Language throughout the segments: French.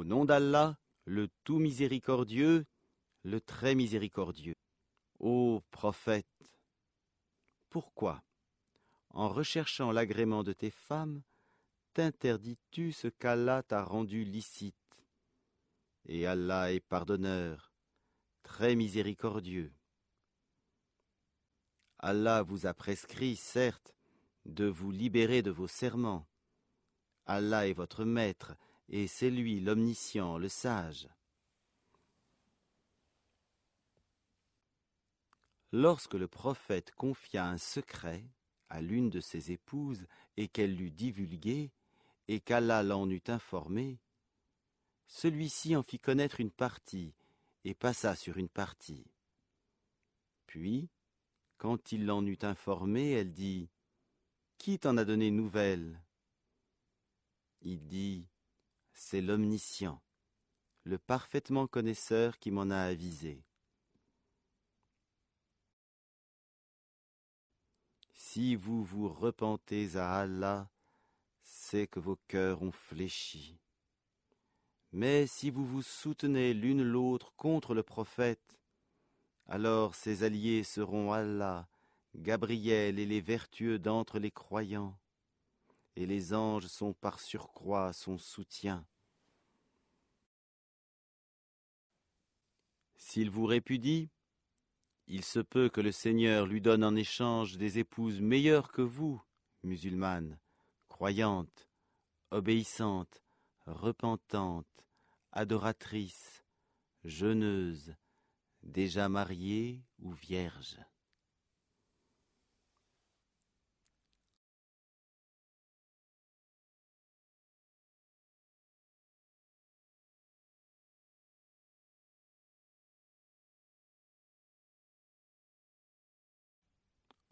Au nom d'Allah, le tout miséricordieux, le très miséricordieux. Ô prophète, pourquoi, en recherchant l'agrément de tes femmes, t'interdis-tu ce qu'Allah t'a rendu licite? Et Allah est pardonneur, très miséricordieux. Allah vous a prescrit, certes, de vous libérer de vos serments. Allah est votre maître, et c'est lui l'omniscient, le sage. Lorsque le prophète confia un secret à l'une de ses épouses et qu'elle l'eut divulgué, et qu'Allah l'en eût informé, celui-ci en fit connaître une partie et passa sur une partie. Puis, quand il l'en eut informé, elle dit « Qui t'en a donné nouvelle ?» Il dit « C'est l'omniscient, le parfaitement connaisseur qui m'en a avisé. » Si vous vous repentez à Allah, c'est que vos cœurs ont fléchi. Mais si vous vous soutenez l'une l'autre contre le prophète, alors ses alliés seront Allah, Gabriel et les vertueux d'entre les croyants, et les anges sont par surcroît son soutien. S'il vous répudie, il se peut que le Seigneur lui donne en échange des épouses meilleures que vous, musulmanes, croyantes, obéissantes, repentantes, adoratrices, jeûneuses, déjà mariées ou vierges.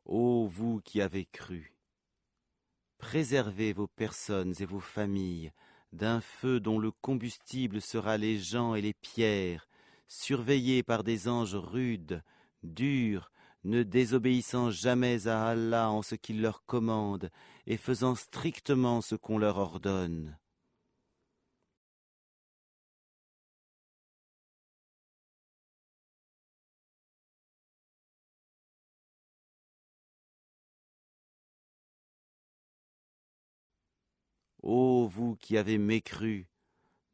Ô vous qui avez cru, préservez vos personnes et vos familles d'un feu dont le combustible sera les gens et les pierres, surveillés par des anges rudes, durs, ne désobéissant jamais à Allah en ce qu'il leur commande et faisant strictement ce qu'on leur ordonne. Ô vous qui avez mécru,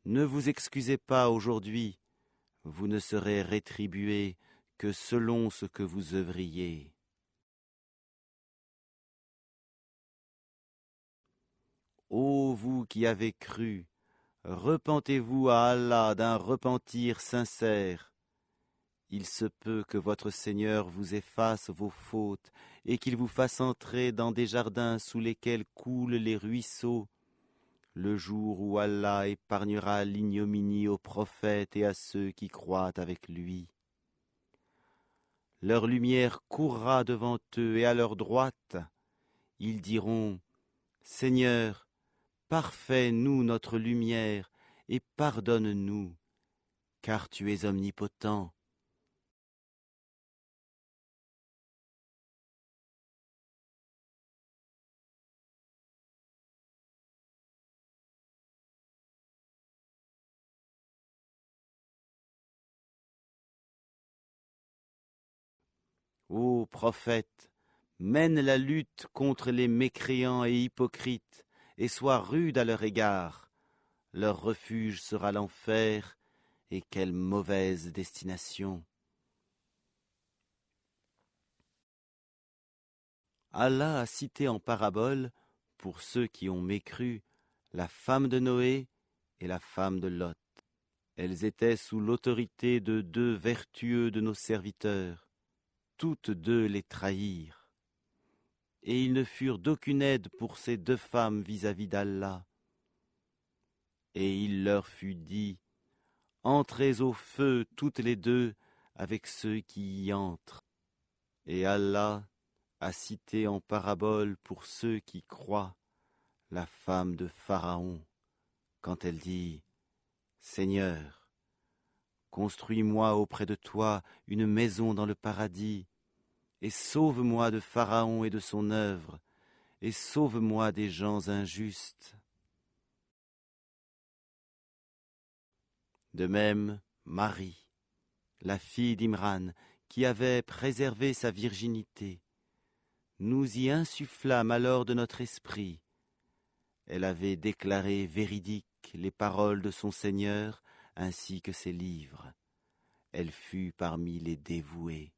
ne vous excusez pas aujourd'hui, vous ne serez rétribués que selon ce que vous œuvriez. Ô vous qui avez cru, repentez-vous à Allah d'un repentir sincère. Il se peut que votre Seigneur vous efface vos fautes et qu'il vous fasse entrer dans des jardins sous lesquels coulent les ruisseaux, le jour où Allah épargnera l'ignominie aux prophètes et à ceux qui croient avec lui. Leur lumière courra devant eux et à leur droite. Ils diront, Seigneur, parfais-nous notre lumière et pardonne-nous, car tu es omnipotent. Ô prophète, mène la lutte contre les mécréants et hypocrites, et sois rude à leur égard. Leur refuge sera l'enfer, et quelle mauvaise destination. Allah a cité en parabole, pour ceux qui ont mécru, la femme de Noé et la femme de Lot. Elles étaient sous l'autorité de deux vertueux de nos serviteurs. Toutes deux les trahirent. Et ils ne furent d'aucune aide pour ces deux femmes vis-à-vis d'Allah. Et il leur fut dit, entrez au feu toutes les deux avec ceux qui y entrent. Et Allah a cité en parabole pour ceux qui croient la femme de Pharaon, quand elle dit, Seigneur, construis-moi auprès de toi une maison dans le paradis, et sauve-moi de Pharaon et de son œuvre, et sauve-moi des gens injustes. De même, Marie, la fille d'Imran, qui avait préservé sa virginité, nous y insufflâmes alors de notre esprit. Elle avait déclaré véridiques les paroles de son Seigneur ainsi que ses livres. Elle fut parmi les dévoués.